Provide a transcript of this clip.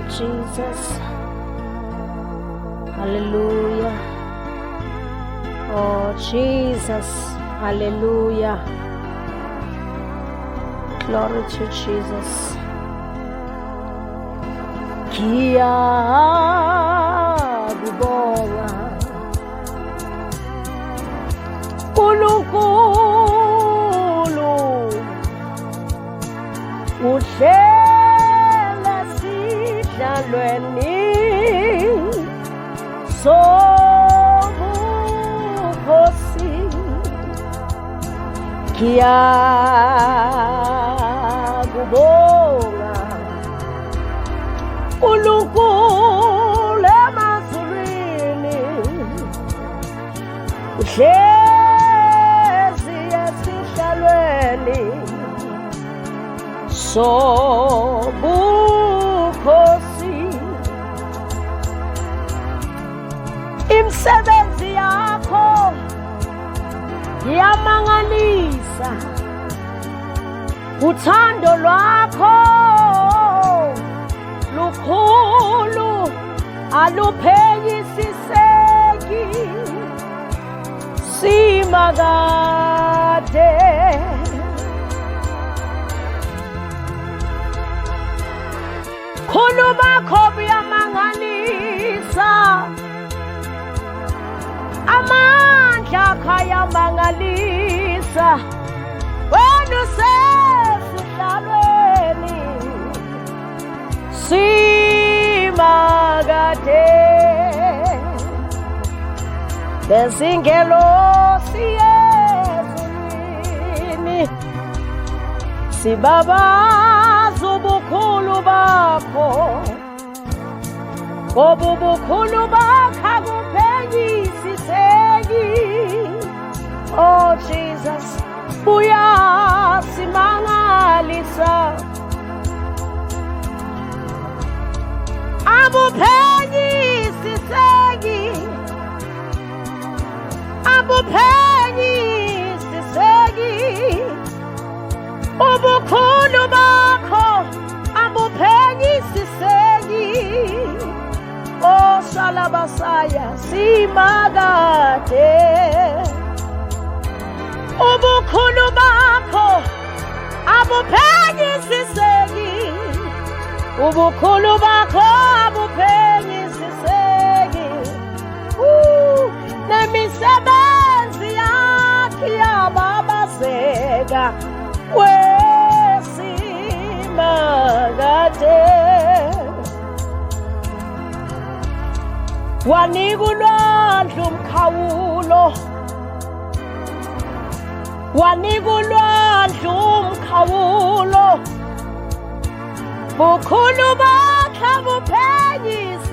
Jesus. Hallelujah. Oh, Jesus. Hallelujah. Glory to Jesus. Ngiyakubonga Nkulunkulu uhlela sidlalweni sobukhosi. Ngiyakubonga Nkulunkulu emazulwini uhlezi esihlalweni sobukhosi. Imisebenzi yakho iyamangalisa, uthando lwakho lukhulu aluphenyisiseki. Simakade khulu bakho buyamangalisa, amandla akho ayamangalisa. Wena usesihlalweni simakade bezingelosi ezulwini sibabaza ubukhulu bakho, ngoba ubukhulu bakho akuphenyisiseki. Oh Jesus, buyasimangalisa, abuphenyisiseki, abuphenyisiseki. Ubukhulu bakho abuphenyisiseki. Oh Salabasaya, simakade. Ubukhulu bakho abuphenyisiseki, ubukhulu bakho abuphenyisiseki. Nemisebenzi yakho iyababazeka, wesimakade. Wanika ulwandle umkhawulo, wanika ulwandle umkhawulo. Bukhulu bakho abuphenyisiseki.